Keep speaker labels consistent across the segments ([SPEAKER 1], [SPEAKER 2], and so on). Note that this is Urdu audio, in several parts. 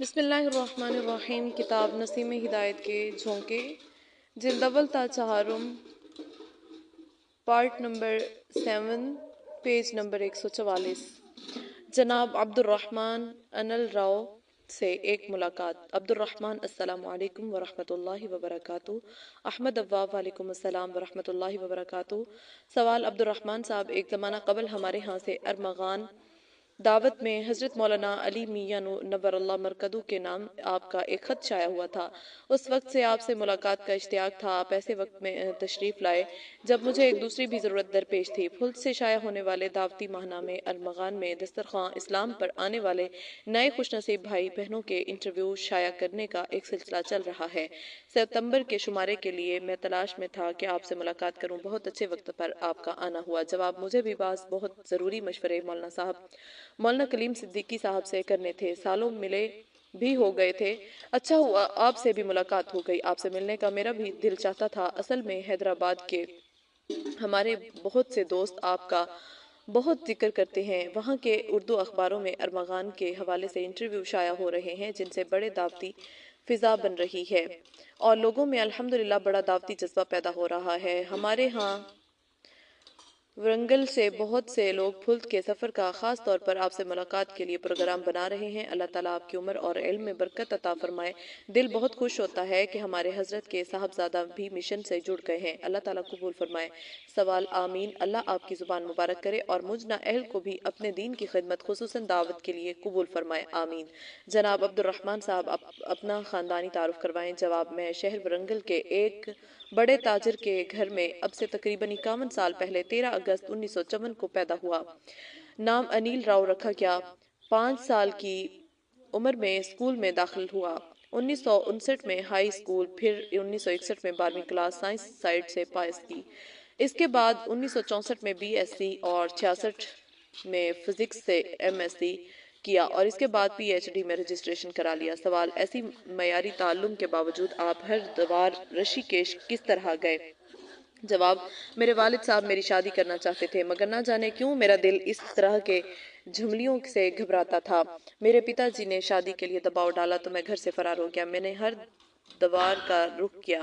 [SPEAKER 1] بسم اللہ الرحمن الرحیم۔ کتاب نسیم ہدایت کے جھونکے، جلد اول تا چہارم، پارٹ نمبر 7، پیج نمبر 144۔ جناب عبد الرحمن انل راؤ سے ایک ملاقات۔ عبد الرحمن: السلام علیکم ورحمۃ اللہ وبرکاتہ۔ احمد افوا: وعلیکم السلام ورحمۃ اللہ وبرکاتہ۔ سوال: عبد الرحمن صاحب، ایک زمانہ قبل ہمارے ہاں سے ارمغان دعوت میں حضرت مولانا علی میاں نور اللہ مرکزو کے نام آپ کا ایک خط شائع ہوا تھا۔ اس وقت سے آپ سے ملاقات کا اشتیاق تھا۔ آپ ایسے وقت میں تشریف لائے جب مجھے ایک دوسری بھی ضرورت درپیش تھی۔ پھلت سے شائع ہونے والے دعوتی ماہنامے ارمغان میں دسترخواں اسلام پر آنے والے نئے خوش نصیب بھائی بہنوں کے انٹرویو شائع کرنے کا ایک سلسلہ چل رہا ہے۔ ستمبر کے شمارے کے لیے میں تلاش میں تھا کہ آپ سے ملاقات کروں۔ بہت اچھے وقت پر آپ کا آنا ہوا۔ جواب: مجھے بھی بعض بہت ضروری مشورے مولانا کلیم صدیقی صاحب سے کرنے تھے۔ سالوں ملے بھی ہو گئے تھے۔ اچھا ہوا آپ سے بھی ملاقات ہو گئی۔ آپ سے ملنے کا میرا بھی دل چاہتا تھا۔ اصل میں حیدرآباد کے ہمارے بہت سے دوست آپ کا بہت ذکر کرتے ہیں۔ وہاں کے اردو اخباروں میں ارمغان کے حوالے سے انٹرویو شائع ہو رہے ہیں جن سے بڑے دعوتی فضا بن رہی ہے اور لوگوں میں الحمدللہ بڑا دعوتی جذبہ پیدا ہو رہا ہے۔ ہمارے ہاں ورنگل سے بہت سے لوگ پھلت کے سفر کا خاص طور پر آپ سے ملاقات کے لیے پروگرام بنا رہے ہیں۔ اللہ تعالیٰ آپ کی عمر اور علم میں برکت عطا فرمائے۔ دل بہت خوش ہوتا ہے کہ ہمارے حضرت کے صاحبزادہ بھی مشن سے جڑ گئے ہیں۔ اللہ تعالیٰ قبول فرمائے۔ سوال: آمین۔ اللہ آپ کی زبان مبارک کرے اور مجھ نااہل کو بھی اپنے دین کی خدمت خصوصاً دعوت کے لیے قبول فرمائے۔ آمین۔ جناب عبد الرحمن صاحب، اپنا خاندانی تعارف کروائیں۔ جواب: میں شہر ورنگل کے ایک بڑے تاجر کے گھر میں اب سے تقریباً 51 سال پہلے 13 اگست 1954 کو پیدا ہوا۔ نام انیل راؤ رکھا گیا۔ 5 سال کی عمر میں اسکول میں داخل ہوا۔ 1959 میں ہائی اسکول، پھر 1961 میں 12ویں کلاس سائنس سائٹ سے پاس کی۔ اس کے بعد 1964 میں بی ایس سی اور 66 میں فزکس سے ایم ایس سی کیا اور اس کے بعد پی ایچ ڈی میں رجسٹریشن کرا لیا۔ سوال: ایسی معیاری تعلم کے باوجود آپ ہر دوار رشی کیش کس طرح گئے؟ جواب: میرے والد صاحب میری شادی کرنا چاہتے تھے مگر نہ جانے کیوں میرا دل اس طرح کے جھملیوں سے گھبراتا تھا۔ میرے پتا جی نے شادی کے لیے دباؤ ڈالا تو میں گھر سے فرار ہو گیا۔ میں نے ہر دوار کا رخ کیا۔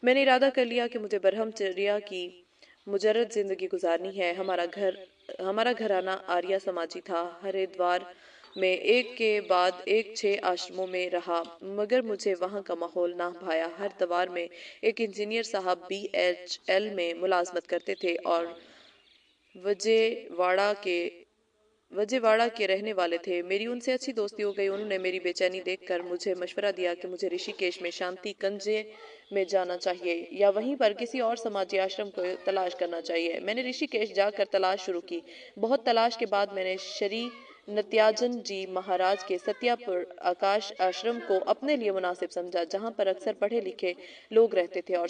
[SPEAKER 1] میں نے ارادہ کر لیا کہ مجھے برہم چریا کی مجرد زندگی گزارنی ہے۔ ہمارا گھرانہ آریہ سماجی تھا۔ ہریدوار میں ایک کے بعد ایک 6 آشرموں میں رہا مگر مجھے وہاں کا ماحول نہ بھایا۔ ہردوار میں ایک انجینئر صاحب بی ایچ ایل میں ملازمت کرتے تھے اور وجے واڑہ کے رہنے والے تھے۔ میری ان سے اچھی دوستی ہو گئی۔ انہوں نے میری بے چینی دیکھ کر مجھے مشورہ دیا کہ مجھے رشی کیش میں شانتی کنجے میں جانا چاہیے یا وہیں پر کسی اور سماجی آشرم کو تلاش کرنا چاہیے۔ میں نے رشی کیش جا کر تلاش شروع کی۔ بہت تلاش کے بعد میں نے شری نتیاجن جی مہاراج کے ستیہ پور آکاش آشرم کو اپنے لیے مناسب سمجھا جہاں پر اکثر پڑھے لکھے لوگ رہتے تھے اور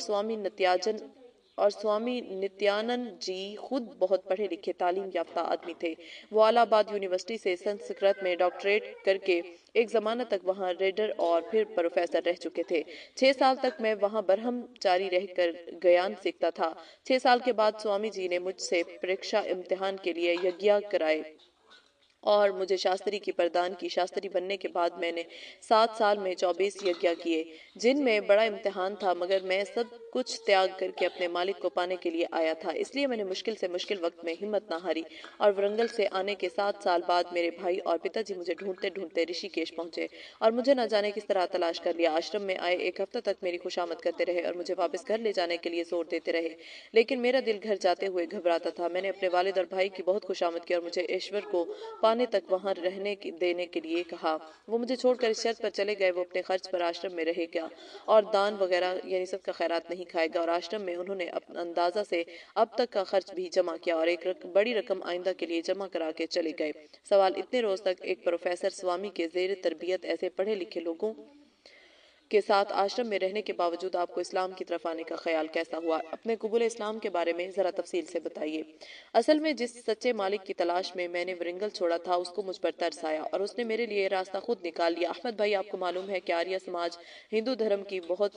[SPEAKER 1] سوامی نتیانند جی خود بہت پڑھے لکھے تعلیم یافتہ آدمی تھے۔ وہ الہ آباد یونیورسٹی سے سنسکرت میں ڈاکٹریٹ کر کے ایک زمانہ تک وہاں ریڈر اور پھر پروفیسر رہ چکے تھے۔ 6 سال تک میں وہاں برہم چاری رہ کر گیان سیکھتا تھا۔ 6 سال کے بعد سوامی جی نے مجھ سے پریکشا امتحان کے لیے یگیا کرائے اور مجھے شاستری کی پردان کی۔ شاستری بننے کے بعد میں نے 7 سال میں 24 یگیا کیے جن میں بڑا امتحان تھا مگر میں سب کچھ تیاگ کر کے اپنے مالک کو پانے کے لیے آیا تھا۔ اس لیے میں نے مشکل سے مشکل وقت میں ہمت نہ ہاری اور ورنگل سے آنے کے 7 سال بعد میرے بھائی اور پتا جی مجھے ڈھونڈتے ڈھونڈتے رشی کیش پہنچے اور مجھے نہ جانے کس طرح تلاش کر لیا۔ آشرم میں آئے 1 ہفتہ تک میری خوشامد کرتے رہے اور مجھے واپس گھر لے جانے کے لیے زور دیتے رہے لیکن میرا دل گھر جاتے ہوئے گھبراتا تھا۔ میں نے اپنے والد اور بھائی کی بہت خوشامد کی اور مجھے ایشور کو پانے تک وہاں رہنے دینے کے لیے کہا۔ وہ مجھے چھوڑ کر اس شرط پر چلے گئے وہ اپنے خرچ پر آشرم میں رہے گا اور دان وغیرہ یعنی سب کا خیرات نہیں کھائے گا اور آشرم میں انہوں نے اپنا اندازہ سے اب تک کا خرچ بھی جمع کیا اور ایک بڑی رقم آئندہ کے لیے جمع کرا کے چلے گئے۔ سوال: اتنے روز تک ایک پروفیسر سوامی کے زیر تربیت ایسے پڑھے لکھے لوگوں کے ساتھ آشرم میں رہنے کے باوجود آپ کو اسلام کی طرف آنے کا خیال کیسا ہوا؟ اپنے قبول اسلام کے بارے میں ذرا تفصیل سے بتائیے۔ اصل میں جس سچے مالک کی تلاش میں میں نے ورنگل چھوڑا تھا اس کو مجھ پر ترس آیا اور اس نے میرے لیے راستہ خود نکال لیا۔ احمد بھائی، آپ کو معلوم ہے کہ آریہ سماج ہندو دھرم کی بہت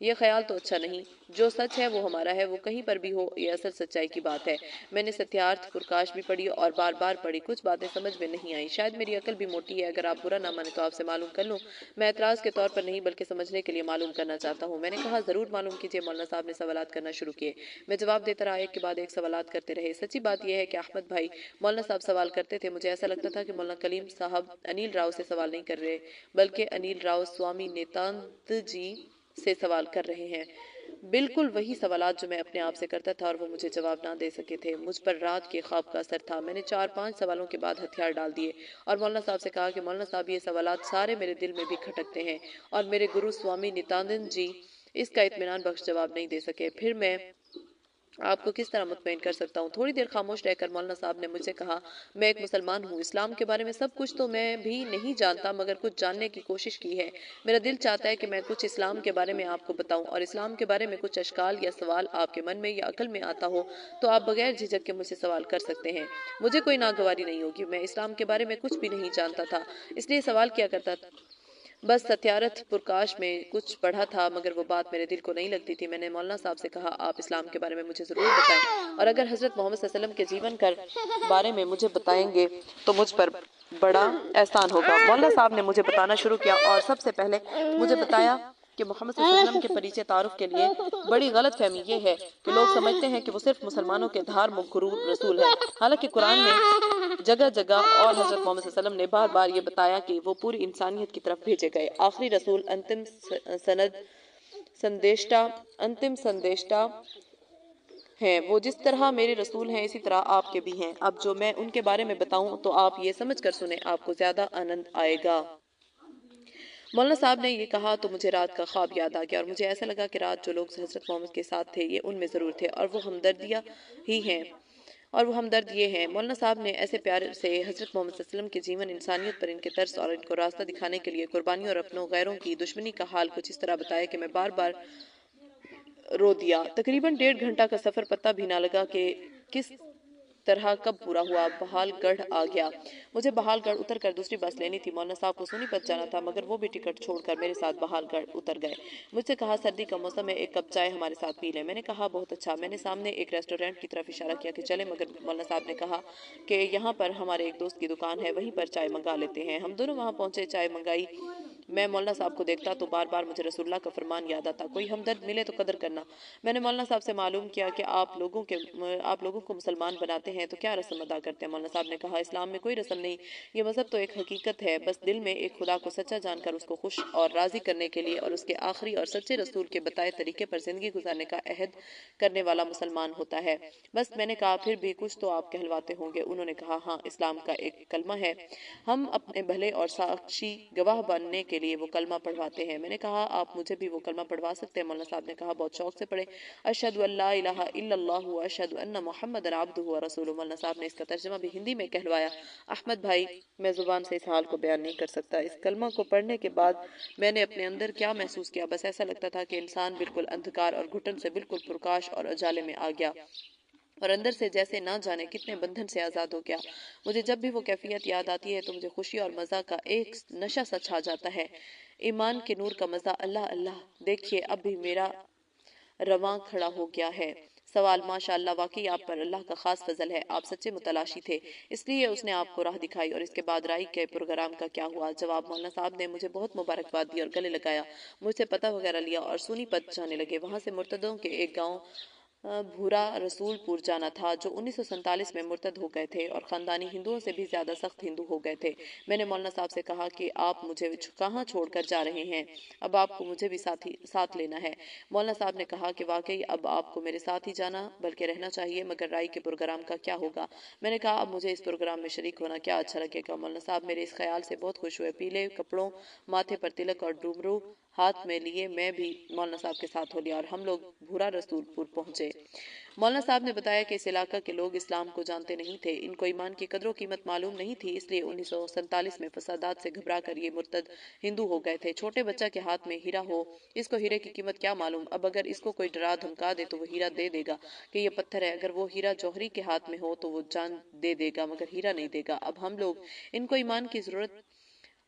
[SPEAKER 1] یہ خیال تو اچھا نہیں، جو سچ ہے وہ ہمارا ہے، وہ کہیں پر بھی ہو، یہ اصل سچائی کی بات ہے۔ میں نے ستیارتھ پرکاش بھی پڑھی اور بار بار پڑھی، کچھ باتیں سمجھ میں نہیں آئی، شاید میری عقل بھی موٹی ہے، اگر آپ برا نہ مانے تو آپ سے معلوم کر لوں۔ میں اعتراض کے طور پر نہیں بلکہ سمجھنے کے لیے معلوم کرنا چاہتا ہوں۔ میں نے کہا ضرور معلوم کیجئے۔ مولانا صاحب نے سوالات کرنا شروع کیے، میں جواب دیتا رہا، ایک کے بعد ایک سوالات کرتے رہے۔ سچی بات یہ ہے کہ احمد بھائی مولانا صاحب سوال کرتے تھے، مجھے ایسا لگتا تھا کہ مولانا کلیم صاحب انیل راؤ سے سوال نہیں کر رہے بلکہ انیل راؤ سوامی نتانند جی سے سوال کر رہے ہیں، بالکل وہی سوالات جو میں اپنے آپ سے کرتا تھا اور وہ مجھے جواب نہ دے سکے تھے۔ مجھ پر رات کے خواب کا اثر تھا، میں نے 4-5 سوالوں کے بعد ہتھیار ڈال دیے اور مولانا صاحب سے کہا کہ مولانا صاحب یہ سوالات سارے میرے دل میں بھی کھٹکتے ہیں اور میرے گرو سوامی نتانند جی اس کا اطمینان بخش جواب نہیں دے سکے، پھر میں آپ کو کس طرح مطمئن کر سکتا ہوں؟ تھوڑی دیر خاموش رہ کر مولانا صاحب نے مجھ سے کہا، میں ایک مسلمان ہوں، اسلام کے بارے میں سب کچھ تو میں بھی نہیں جانتا مگر کچھ جاننے کی کوشش کی ہے۔ میرا دل چاہتا ہے کہ میں کچھ اسلام کے بارے میں آپ کو بتاؤں اور اسلام کے بارے میں کچھ اشکال یا سوال آپ کے من میں یا عقل میں آتا ہو تو آپ بغیر جھجک کے مجھ سے سوال کر سکتے ہیں۔ مجھے کوئی ناگواری نہیں ہوگی، میں اسلام کے بارے میں کچھ بھی نہیں جانتا تھا، اس لیے سوال کیا کرتا تھا۔ بس ستیارتھ پرکاش میں کچھ پڑھا تھا مگر وہ بات میرے دل کو نہیں لگتی تھی۔ میں نے مولانا صاحب سے کہا، آپ اسلام کے بارے میں مجھے ضرور بتائیں اور اگر حضرت محمد صلی اللہ علیہ وسلم کے جیون کے بارے میں مجھے بتائیں گے تو مجھ پر بڑا احسان ہوگا۔ مولانا صاحب نے مجھے بتانا شروع کیا اور سب سے پہلے مجھے بتایا کہ محمد صلی اللہ علیہ وسلم کے پریچے تعارف کے لیے بڑی غلط فہمی یہ ہے کہ لوگ سمجھتے ہیں کہ وہ صرف مسلمانوں کے دھار مغرور رسول ہیں، حالانکہ قرآن میں جگہ جگہ اور حضرت محمد صلی اللہ علیہ وسلم نے بار بار یہ بتایا کہ وہ پوری انسانیت کی طرف بھیجے گئے آخری رسول، انتم سندیشٹا ہیں۔ وہ جس طرح میرے رسول ہیں اسی طرح آپ کے بھی ہیں۔ اب جو میں ان کے بارے میں بتاؤں تو آپ یہ سمجھ کر سنیں، آپ کو زیادہ آنند آئے گا۔ مولانا صاحب نے یہ کہا تو مجھے رات کا خواب یاد آ گیا اور مجھے ایسا لگا کہ رات جو لوگ حضرت محمد کے ساتھ تھے یہ ان میں ضرور تھے اور وہ ہمدرد یہ ہیں۔ مولانا صاحب نے ایسے پیار سے حضرت محمد صلی اللہ علیہ وسلم کے جیون، انسانیت پر ان کے ترس اور ان کو راستہ دکھانے کے لیے قربانی اور اپنوں غیروں کی دشمنی کا حال کچھ اس طرح بتایا کہ میں بار بار رو دیا۔ تقریباً 1.5 گھنٹہ کا سفر پتہ بھی نہ لگا کہ کس طرح کب پورا ہوا۔ بہال گڑھ آ گیا، مجھے بہال گڑھ اتر کر دوسری بس لینی تھی۔ مولانا صاحب کو سونی پت جانا تھا مگر وہ بھی ٹکٹ چھوڑ کر میرے ساتھ بہال گڑھ اتر گئے۔ مجھ سے کہا، سردی کا موسم ہے، ایک کپ چائے ہمارے ساتھ پی لیں۔ میں نے کہا بہت اچھا۔ میں نے سامنے ایک ریسٹورینٹ کی طرف اشارہ کیا کہ چلیں مگر مولانا صاحب نے کہا کہ یہاں پر ہمارے ایک دوست کی دکان ہے، وہیں پر چائے منگا لیتے ہیں۔ ہم دونوں وہاں پہنچے، چائے منگائی۔ میں مولانا صاحب کو دیکھتا تو بار بار مجھے رسول اللہ کا فرمان یاد آتا، کوئی ہمدرد ملے تو قدر کرنا۔ میں نے مولانا صاحب سے معلوم کیا کہ آپ لوگوں کو مسلمان بناتے ہیں تو کیا رسم ادا کرتے ہیں؟ مولانا صاحب نے کہا، اسلام میں کوئی رسم نہیں، یہ مذہب تو ایک حقیقت ہے، بس دل میں ایک خدا کو سچا جان کر اس کو خوش اور راضی کرنے کے لیے اور اس کے آخری اور سچے رسول کے بتائے طریقے پر زندگی گزارنے کا عہد کرنے والا مسلمان ہوتا ہے۔ بس میں نے کہا، پھر بھی کچھ تو آپ کہلواتے ہوں گے؟ انہوں نے کہا، ہاں، اسلام کا ایک کلمہ ہے، ہم اپنے بھلے اور ساکشی گواہ بننے کے لیے وہ کلمہ پڑھواتے ہیں۔ میں نے کہا، آپ مجھے بھی وہ کلمہ پڑھوا سکتے ہیں؟ مولانا صاحب نے کہا، بہت شوق سے پڑھے، اشہدو ان لا الہ الا اللہ و اشہدو ان محمد عبدہ و رسولہ۔ مولانا صاحب نے اس کا ترجمہ بھی ہندی میں کہلوایا۔ احمد بھائی، میں زبان سے اس حال کو بیان نہیں کر سکتا۔ اس کلمہ کو پڑھنے کے بعد میں نے اپنے اندر کیا محسوس کیا، بس ایسا لگتا تھا کہ انسان بالکل اندھکار اور گھٹن سے بالکل پرکاش اور اجالے میں آ گیا اور اندر سے جیسے نہ جانے کتنے بندھن سے آزاد ہو گیا۔ مجھے جب بھی وہ کیفیت یاد آتی ہے تو مجھے خوشی اور مزہ کا ایک نشہ سا چھا جاتا ہے، ایمان کے نور کا مزہ۔ اللہ اللہ، دیکھیے اب بھی میرا رواں کھڑا ہو گیا ہے۔ سوال، ماشاءاللہ، واقعی آپ پر اللہ کا خاص فضل ہے، آپ سچے متلاشی تھے، اس لیے اس نے آپ کو راہ دکھائی۔ اور اس کے بعد رائی کے پروگرام کا کیا ہوا؟ جواب، مولانا صاحب نے مجھے بہت مبارکباد دی اور گلے لگایا، مجھ سے پتہ وغیرہ لیا اور سونی پت جانے لگے۔ وہاں سے مرتدوں کے ایک گاؤں بھورا رسول پور جانا تھا جو 1947 میں مرتد ہو گئے تھے اور خاندانی ہندوؤں سے بھی زیادہ سخت ہندو ہو گئے تھے۔ میں نے مولانا صاحب سے کہا کہ آپ مجھے کہاں چھوڑ کر جا رہے ہیں؟ اب آپ کو مجھے بھی ساتھ لینا ہے۔ مولانا صاحب نے کہا کہ واقعی اب آپ کو میرے ساتھ ہی جانا بلکہ رہنا چاہیے، مگر رائی کے پروگرام کا کیا ہوگا؟ میں نے کہا، اب مجھے اس پروگرام میں شریک ہونا کیا اچھا لگے گا۔ مولانا صاحب میرے اس خیال سے بہت خوش ہوئے، پیلے کپڑوں، ماتھے پر تلک اور ڈمرو ہاتھ میں لیے میں بھی مولانا صاحب کے ساتھ ہو لیا اور ہم لوگ بھورا رسول پور پہنچے۔ مولانا صاحب نے بتایا کہ اس علاقہ کے لوگ اسلام کو جانتے نہیں تھے، ان کو ایمان کی قدر و قیمت معلوم نہیں تھی، اس لیے 1947 میں فسادات سے گھبرا کر یہ مرتد ہندو ہو گئے تھے۔ چھوٹے بچہ کے ہاتھ میں ہیرا ہو، اس کو ہیرے کی قیمت کیا معلوم؟ اب اگر اس کو کوئی ڈرا دھمکا دے تو وہ ہیرا دے دے گا کہ یہ پتھر ہے، اگر وہ ہیرا جوہری کے ہاتھ میں ہو تو وہ جان دے دے گا مگر ہیرا نہیں دے گا۔ اب ہم لوگ ان کو ایمان کی ضرورت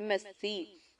[SPEAKER 1] MSc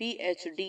[SPEAKER 1] PhD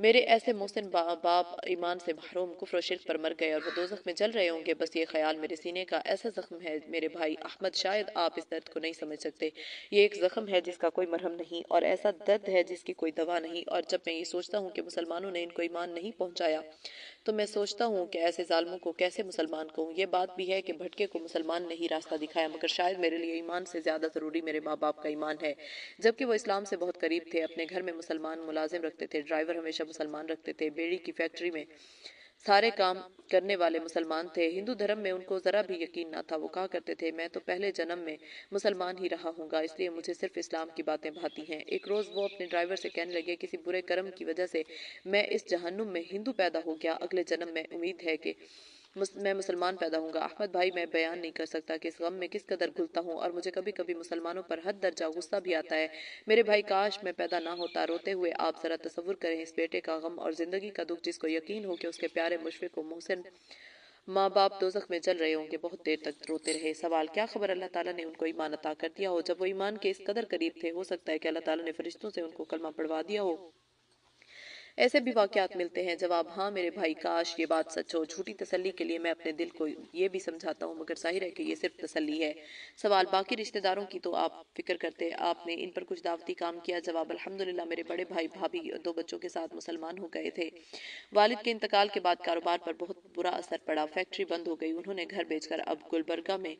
[SPEAKER 1] میرے ایسے محسن باپ ایمان سے محروم کفر و شرک پر مر گئے اور وہ دوزخ میں جل رہے ہوں گے، بس یہ خیال میرے سینے کا ایسا زخم ہے میرے بھائی احمد، شاید آپ اس درد کو نہیں سمجھ سکتے۔ یہ ایک زخم ہے جس کا کوئی مرہم نہیں، اور ایسا درد ہے جس کی کوئی دوا نہیں، اور جب میں یہ سوچتا ہوں کہ مسلمانوں نے ان کو ایمان نہیں پہنچایا تو میں سوچتا ہوں کہ ایسے ظالموں کو کیسے مسلمان کہوں۔ یہ بات بھی ہے کہ بھٹکے کو مسلمان نہیں راستہ دکھایا، مگر شاید میرے لیے ایمان سے زیادہ ضروری میرے ماں باپ کا ایمان ہے، جبکہ وہ اسلام سے بہت قریب تھے۔ اپنے گھر میں مسلمان ملازم رکھتے تھے، ڈرائیور ہمیشہ مسلمان رکھتے تھے، بیڑی کی فیکٹری میں سارے کام کرنے والے مسلمان تھے۔ ہندو دھرم میں ان کو ذرا بھی یقین نہ تھا۔ وہ کہا کرتے تھے میں تو پہلے جنم میں مسلمان ہی رہا ہوں گا، اس لیے مجھے صرف اسلام کی باتیں بھاتی ہیں۔ ایک روز وہ اپنے ڈرائیور سے کہنے لگے کسی برے کرم کی وجہ سے میں اس جہنم میں ہندو پیدا ہو گیا، اگلے جنم میں امید ہے کہ میں مسلمان پیدا ہوں گا۔ احمد بھائی، میں بیان نہیں کر سکتا کہ اس غم میں کس قدر گھلتا ہوں، اور مجھے کبھی کبھی مسلمانوں پر حد درجہ غصہ بھی آتا ہے۔ میرے بھائی، کاش میں پیدا نہ ہوتا۔ روتے ہوئے آپ ذرا تصور کریں اس بیٹے کا غم اور زندگی کا دکھ، جس کو یقین ہو کہ اس کے پیارے مشفق و محسن ماں باپ دوزخ میں جل رہے ہوں گے۔ بہت دیر تک روتے رہے۔ سوال: کیا خبر اللہ تعالیٰ نے ان کو ایمان عطا کر دیا ہو؟ جب وہ ایمان کے اس قدر قریب تھے، ہو سکتا ہے کہ اللہ تعالیٰ نے فرشتوں سے ان کو کلمہ پڑھوا دیا ہو۔ ایسے بھی واقعات ملتے ہیں۔ جواب: ہاں میرے بھائی، کاش یہ بات سچ ہو۔ جھوٹی تسلی کے لیے میں اپنے دل کو یہ بھی سمجھاتا ہوں، مگر ظاہر ہے کہ یہ صرف تسلی ہے۔ سوال: باقی رشتہ داروں کی تو آپ فکر کرتے، آپ نے ان پر کچھ دعوتی کام کیا؟ جواب: الحمدللہ میرے بڑے بھائی بھابھی 2 بچوں کے ساتھ مسلمان ہو گئے تھے۔ والد کے انتقال کے بعد کاروبار پر بہت برا اثر پڑا، فیکٹری بند ہو گئی۔ انہوں نے گھر بیچ کر اب گلبرگہ میں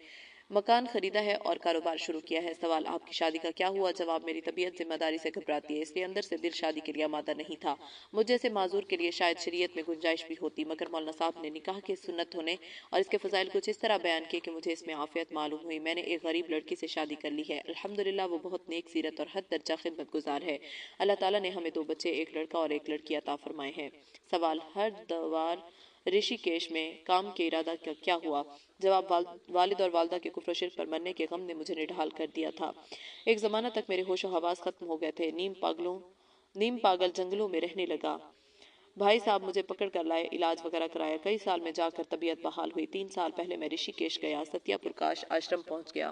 [SPEAKER 1] مکان خریدا ہے اور کاروبار شروع کیا ہے۔ سوال: آپ کی شادی کا کیا ہوا؟ جواب: میری طبیعت ذمہ داری سے گھبراتی ہے، اس لیے اندر سے دل شادی کے لیے آمادہ نہیں تھا۔ مجھ جیسے معذور کے لیے شاید شریعت میں گنجائش بھی ہوتی، مگر مولانا صاحب نے نکاح کی سنت ہونے اور اس کے فضائل کچھ اس طرح بیان کیے کہ مجھے اس میں عافیت معلوم ہوئی۔ میں نے ایک غریب لڑکی سے شادی کر لی ہے، الحمدللہ وہ بہت نیک سیرت اور حد درجہ خدمت گزار ہے۔ اللہ تعالیٰ نے ہمیں 2 بچے، ایک لڑکا اور ایک لڑکی عطا فرمائے ہیں۔ سوال: ہردوار رشی کیش میں کام کے ارادہ کا کیا ہوا؟ جواب: والد اور والدہ کے کفر و شرک پر مرنے کے غم نے مجھے نڈھال کر دیا تھا۔ ایک زمانہ تک میرے ہوش و حواس ختم ہو گئے تھے، نیم پاگل جنگلوں میں رہنے لگا۔ بھائی صاحب مجھے پکڑ کر لائے، علاج وغیرہ کرایا، کئی سال میں جا کر طبیعت بحال ہوئی۔ 3 سال پہلے میں رشی کیش گیا، ستیا پرکاش آشرم پہنچ گیا،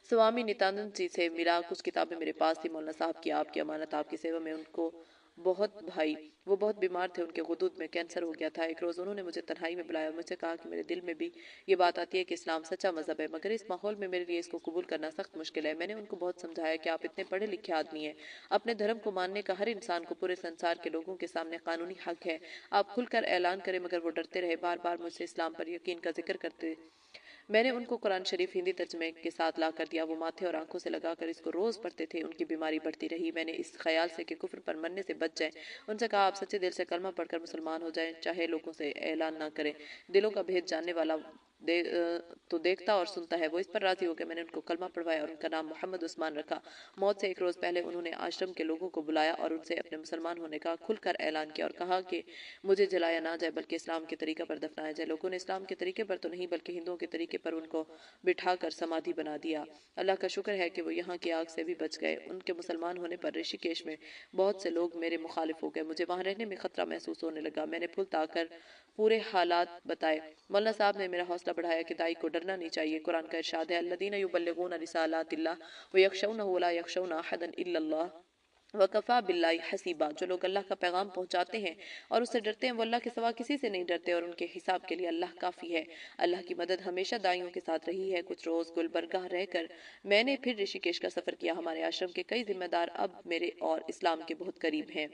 [SPEAKER 1] سوامی نتانند جی سے ملا، کچھ کتابیں میرے پاس تھی۔ مولانا صاحب کی آپ کی امانت آپ کی سیوا میں ان کو وہ بہت بیمار تھے، ان کے غدود میں کینسر ہو گیا تھا۔ ایک روز انہوں نے مجھے تنہائی میں بلایا، مجھ سے کہا کہ میرے دل میں بھی یہ بات آتی ہے کہ اسلام سچا مذہب ہے، مگر اس ماحول میں میرے لیے اس کو قبول کرنا سخت مشکل ہے۔ میں نے ان کو بہت سمجھایا کہ آپ اتنے پڑھے لکھے آدمی ہیں، اپنے دھرم کو ماننے کا ہر انسان کو پورے سنسار کے لوگوں کے سامنے قانونی حق ہے، آپ کھل کر اعلان کریں، مگر وہ ڈرتے رہے، بار بار مجھ سے اسلام پر یقین کا ذکر کرتے۔ میں نے ان کو قرآن شریف ہندی ترجمے کے ساتھ لا کر دیا، وہ ماتھے اور آنکھوں سے لگا کر اس کو روز پڑھتے تھے، ان کی بیماری بڑھتی رہی۔ میں نے اس خیال سے کہ کفر پر مرنے سے بچ جائیں، ان سے کہا آپ سچے دل سے کلمہ پڑھ کر مسلمان ہو جائیں، چاہے لوگوں سے اعلان نہ کریں، دلوں کا بھید جاننے والا تو دیکھتا اور سنتا ہے۔ وہ اس پر راضی ہو گئے، میں نے ان کو کلمہ پڑھوایا اور ان کا نام محمد عثمان رکھا۔ موت سے 1 روز پہلے انہوں نے آشرم کے لوگوں کو بلایا اور ان سے اپنے مسلمان ہونے کا کھل کر اعلان کیا اور کہا کہ مجھے جلایا نہ جائے بلکہ اسلام کے طریقے پر دفنایا جائے۔ لوگوں نے اسلام کے طریقے پر تو نہیں بلکہ ہندوؤں کے طریقے پر ان کو بٹھا کر سمادھی بنا دیا۔ اللہ کا شکر ہے کہ وہ یہاں کی آگ سے بھی بچ گئے۔ ان کے مسلمان ہونے پر رشی کیش میں بہت سے لوگ میرے مخالف ہو گئے، مجھے وہاں رہنے میں خطرہ محسوس ہونے لگا۔ میں نے پھول تا کر پورے حالات بتائے۔ مولانا صاحب نے میرا حوصلہ بڑھایا کہ دائی کو ڈرنا نہیں چاہیے، قرآن کا ارشاد ہے الذین یبلغون رسالات اللہ ویخشونہ ولا یخشون احدا الا اللہ وَكَفَى بِاللَّهِ حَسِيبًا۔ جو لوگ اللہ کا پیغام پہنچاتے ہیں اور اس سے ڈرتے ہیں، وہ اللہ کے سوا کسی سے نہیں ڈرتے، اور ان کے حساب کے لیے اللہ کافی ہے۔ اللہ کی مدد ہمیشہ دائیوں کے ساتھ رہی ہے۔ کچھ روز گلبرگہ رہ کر میں نے پھر رشی کیش کا سفر کیا۔ ہمارے آشرم کے کئی ذمہ دار اب میرے اور اسلام کے بہت قریب ہیں،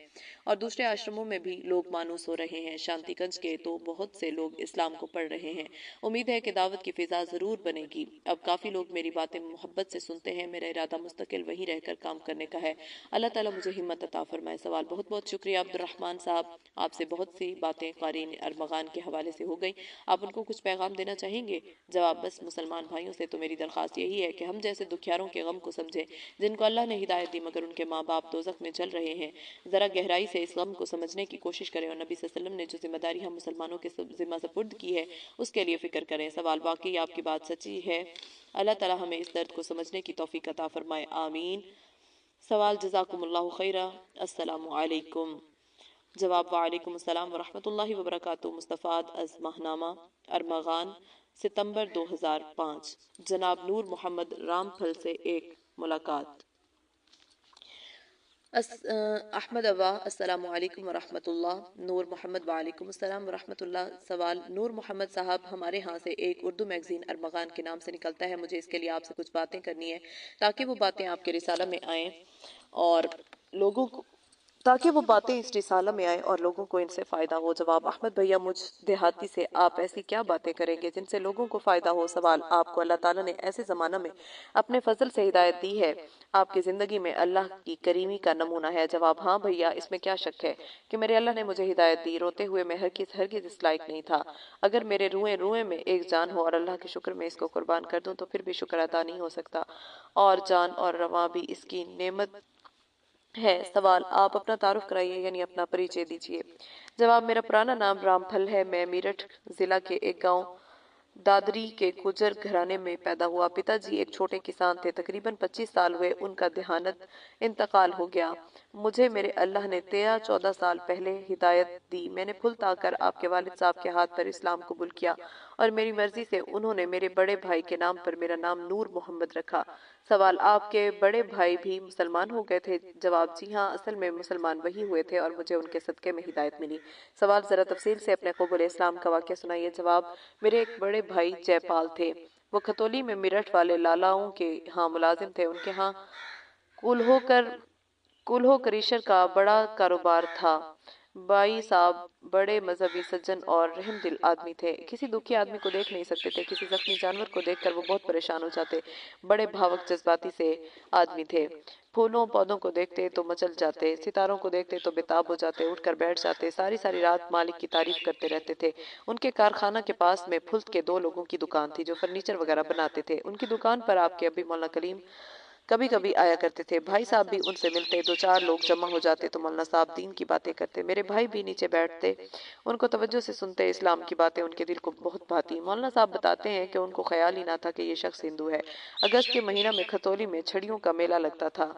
[SPEAKER 1] اور دوسرے آشرموں میں بھی لوگ مانوس ہو رہے ہیں۔ شانتی گنج کے تو بہت سے لوگ اسلام کو پڑھ رہے ہیں۔ امید ہے کہ دعوت کی فضا ضرور بنے گی۔ اب کافی لوگ میری باتیں محبت سے سنتے ہیں، میرا ارادہ مستقل وہیں رہ کر کام کرنے کا ہے۔ اللہ تعالیٰ مجھے ہمت عطا فرمائے۔ سوال: بہت بہت شکریہ عبد الرحمن صاحب، آپ سے بہت سی باتیں قارئین ارمغان کے حوالے سے ہو گئیں، آپ ان کو کچھ پیغام دینا چاہیں گے؟ جواب: بس مسلمان بھائیوں سے تو میری درخواست یہی ہے کہ ہم جیسے دکھیاروں کے غم کو سمجھیں جن کو اللہ نے ہدایت دی مگر ان کے ماں باپ دوزخ میں جل رہے ہیں، ذرا گہرائی سے اس غم کو سمجھنے کی کوشش کریں اور نبی صلی اللہ علیہ وسلم نے جو ذمہ داری ہم مسلمانوں کے ذمہ سپرد کی ہے اس کے لیے فکر کریں۔ سوال: واقعی آپ کی بات سچی ہے، اللہ تعالیٰ ہمیں اس درد کو سمجھنے کی توفیق عطا فرمائے، آمین۔ سوال: جزاکم اللہ خیرہ، السلام علیکم۔ جواب: وعلیکم السلام ورحمۃ اللہ وبرکاتہ۔ مستفاد از ماہنامہ ارمغان، ستمبر 2005۔ جناب نور محمد رام پھل سے ایک ملاقات۔ احمد ابا السلام علیکم ورحمۃ اللہ. نور محمد وعلیکم السلام ورحمۃ اللہ. سوال: نور محمد صاحب، ہمارے ہاں سے ایک اردو میگزین ارمغان کے نام سے نکلتا ہے. مجھے اس کے لیے آپ سے کچھ باتیں کرنی ہے تاکہ وہ باتیں آپ کے رسالہ میں آئیں اور لوگوں کو اس رسالہ میں آئیں اور لوگوں کو ان سے فائدہ ہو. جواب: احمد بھیا، مجھ دیہاتی سے آپ ایسی کیا باتیں کریں گے جن سے لوگوں کو فائدہ ہو؟ سوال: آپ کو اللہ تعالیٰ نے ایسے زمانہ میں اپنے فضل سے ہدایت دی ہے، آپ کی زندگی میں اللہ کی کریمی کا نمونہ ہے. جواب: ہاں بھیا، اس میں کیا شک ہے کہ میرے اللہ نے مجھے ہدایت دی. روتے ہوئے میں ہرگز اس لائق نہیں تھا. اگر میرے روئیں میں ایک جان ہو اور اللہ کے شکر میں اس کو قربان کر دوں تو پھر بھی شکر ادا نہیں ہو سکتا، اور جان اور رواں بھی اس کی نعمت ہے. سوال: آپ اپنا تعارف کرائیے، یعنی اپنا پریچے دیجئے. جواب: میرا پرانا نام رام پھل ہے. میں میرٹھ ضلع کے ایک گاؤں دادری کے گجر گھرانے میں پیدا ہوا. پتا جی ایک چھوٹے کسان تھے. تقریباً 25 سال ہوئے ان کا دیہانت انتقال ہو گیا. مجھے میرے اللہ نے 13-14 سال پہلے ہدایت دی. میں نے پھل تا کر آپ کے والد صاحب کے ہاتھ پر اسلام قبول کیا اور میری مرضی سے انہوں نے میرے بڑے بھائی کے نام پر میرا نام نور محمد رکھا. سوال: آپ کے بڑے بھائی بھی مسلمان ہو گئے تھے؟ جواب: جی ہاں، اصل میں مسلمان وہی ہوئے تھے اور مجھے ان کے صدقے میں ہدایت ملی. سوال: ذرا تفصیل سے اپنے قبول اسلام کا واقعہ سنائیے. جواب: میرے ایک بڑے بھائی جے پال تھے. وہ کھتولی میں میرٹھ والے لالاؤں کے ہاں ملازم تھے. ان کے ہاں کولہو کریشر کا بڑا کاروبار تھا. بائی صاحب بڑے مذہبی سجن اور رحم دل آدمی تھے. کسی دکھی آدمی کو دیکھ نہیں سکتے تھے. کسی زخمی جانور کو دیکھ کر وہ بہت پریشان ہو جاتے. بڑے بھاوک جذباتی سے آدمی تھے. پھولوں پودوں کو دیکھتے تو مچل جاتے، ستاروں کو دیکھتے تو بےتاب ہو جاتے، اٹھ کر بیٹھ جاتے، ساری ساری رات مالک کی تعریف کرتے رہتے تھے. ان کے کارخانہ کے پاس میں پھلت کے 2 لوگوں کی دکان تھی جو فرنیچر وغیرہ بناتے تھے. ان کی دکان پر آپ کے ابی مولانا کلیم کبھی کبھی آیا کرتے تھے. بھائی صاحب بھی ان سے ملتے. 2-4 لوگ جمع ہو جاتے تو مولانا صاحب دین کی باتیں کرتے. میرے بھائی بھی نیچے بیٹھتے، ان کو توجہ سے سنتے. اسلام کی باتیں ان کے دل کو بہت بھاتی. مولانا صاحب بتاتے ہیں کہ ان کو خیال ہی نہ تھا کہ یہ شخص ہندو ہے. اگست کے مہینہ میں کھتولی میں چھڑیوں کا میلہ لگتا تھا.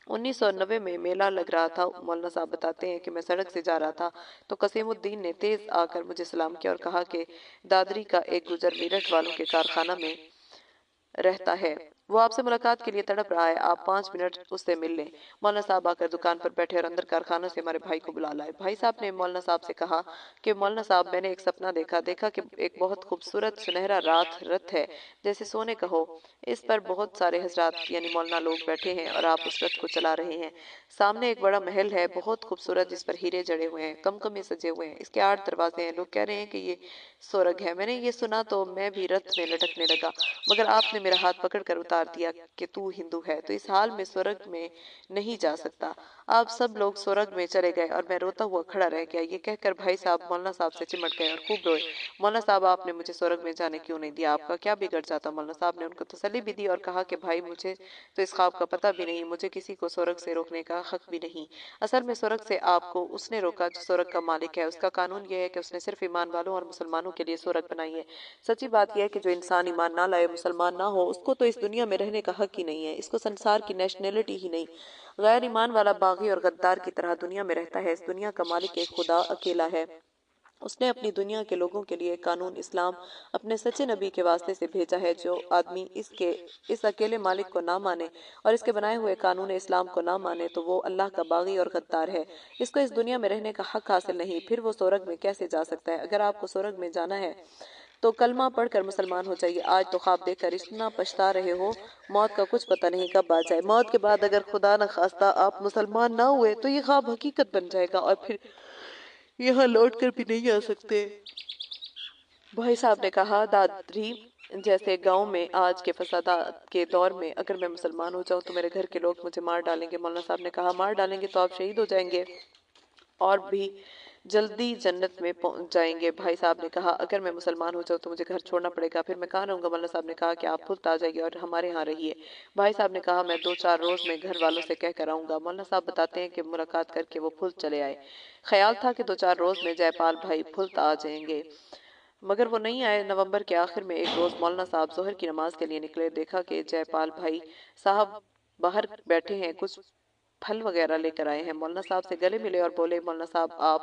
[SPEAKER 1] 1990 میں میلہ لگ رہا تھا. مولانا صاحب بتاتے ہیں کہ میں سڑک سے جا رہا تھا تو قسیم الدین نے تیز آ کر مجھے سلام کیا اور کہا کہ دادری کا ایک گجر میرٹھ والوں کے کارخانہ میں رہتا ہے، وہ آپ سے ملاقات کے لیے تڑپ رہا ہے، آپ 5 منٹ اس سے مل لیں. مولانا صاحب آ کر دکان پر بیٹھے اور اندر کارخانہ سے ہمارے بھائی کو بلا لائے. بھائی صاحب نے مولانا صاحب سے کہا کہ مولانا صاحب میں نے ایک سپنا دیکھا کہ ایک بہت خوبصورت سنہرا رتھ ہے جیسے سونے کا ہو. اس پر بہت سارے حضرات یعنی مولانا لوگ بیٹھے ہیں اور آپ اس رتھ کو چلا رہے ہیں. سامنے ایک بڑا محل ہے بہت خوبصورت جس پر ہیرے جڑے ہوئے ہیں، کمکمے سجے ہوئے ہیں. اس کے 8 دروازے ہیں. لوگ کہہ رہے ہیں کہ یہ سورگ ہے. میں نے یہ سنا تو میں بھی رتھ میں لٹکنے لگا، مگر آپ نے میرا ہاتھ پکڑ کر اتار دیا کہ تو ہندو ہے تو اس حال میں سورگ میں نہیں جا سکتا. آپ سب لوگ سورگ میں چلے گئے اور میں روتا ہوا کھڑا رہ گیا. یہ کہہ کر بھائی صاحب مولانا صاحب سے چمٹ گئے اور خوب روئے. مولانا صاحب آپ نے مجھے سورگ میں جانے کیوں نہیں دیا؟ آپ کا کیا بگڑ جاتا؟ مولانا صاحب نے ان کو تسلی بھی دی اور کہا کہ بھائی مجھے تو اس خواب کا پتہ بھی نہیں، مجھے کسی کو سورگ سے روکنے کا حق بھی نہیں. اصل میں سورگ سے آپ کو اس نے روکا جو سورگ کا مالک ہے. اس کا قانون یہ ہے کہ اس نے صرف ایمان والوں اور مسلمانوں کے لیے سورگ بنائی ہے. سچی بات یہ ہے کہ جو انسان ایمان نہ لائے، مسلمان نہ ہو، اس کو تو اس دنیا میں رہنے کا حق ہی نہیں ہے. اس کو سنسار کی نیشنلٹی ہی نہیں. غیر ایمان والا باغی اور غدار کی طرح دنیا میں رہتا ہے. اس دنیا کا مالک ایک خدا اکیلا ہے. اس نے اپنی دنیا کے لوگوں کے لیے قانون اسلام اپنے سچے نبی کے واسطے سے بھیجا ہے. جو آدمی اس اکیلے مالک کو نہ مانے اور اس کے بنائے ہوئے قانون اسلام کو نہ مانے تو وہ اللہ کا باغی اور غدار ہے. اس کو اس دنیا میں رہنے کا حق حاصل نہیں. پھر وہ سورگ میں کیسے جا سکتا ہے؟ اگر آپ کو سورگ میں جانا ہے تو کلمہ پڑھ کر مسلمان ہو جائیے. آج تو خواب دیکھ کر اتنا پچھتا رہے ہو، موت کا کچھ پتہ نہیں کب آ جائے. موت کے بعد اگر خدا نہ خواستہ آپ مسلمان نہ ہوئے تو یہ خواب حقیقت بن جائے گا اور پھر یہاں لوٹ کر بھی نہیں آ سکتے. بھائی صاحب نے کہا دادری جیسے گاؤں میں آج کے فسادات کے دور میں اگر میں مسلمان ہو جاؤں تو میرے گھر کے لوگ مجھے مار ڈالیں گے. مولانا صاحب نے کہا مار ڈالیں گے تو آپ شہید ہو جائیں گے اور بھی جلدی جنت میں پہنچ جائیں گے. بھائی صاحب نے کہا اگر میں مسلمان ہو جاؤں تو مجھے گھر چھوڑنا پڑے گا، پھر میں کہاں رہوں گا؟ مولانا صاحب نے کہا کہ آپ پھلت آ جائیے اور ہمارے ہاں رہیے. بھائی صاحب نے کہا میں 2-4 روز میں گھر والوں سے کہہ کر آؤں گا. مولانا صاحب بتاتے ہیں کہ ملاقات کر کے وہ پھلت چلے آئے. خیال تھا کہ 2-4 روز میں جے پال بھائی پھلت آ جائیں گے، مگر وہ نہیں آئے. نومبر کے آخر میں ایک روز مولانا صاحب ظہر کی نماز کے لیے نکلے. دیکھا کہ جے پال بھائی صاحب باہر بیٹھے ہیں، کچھ پھل وغیرہ لے کر آئے ہیں. مولانا صاحب سے گلے ملے اور بولے مولانا صاحب آپ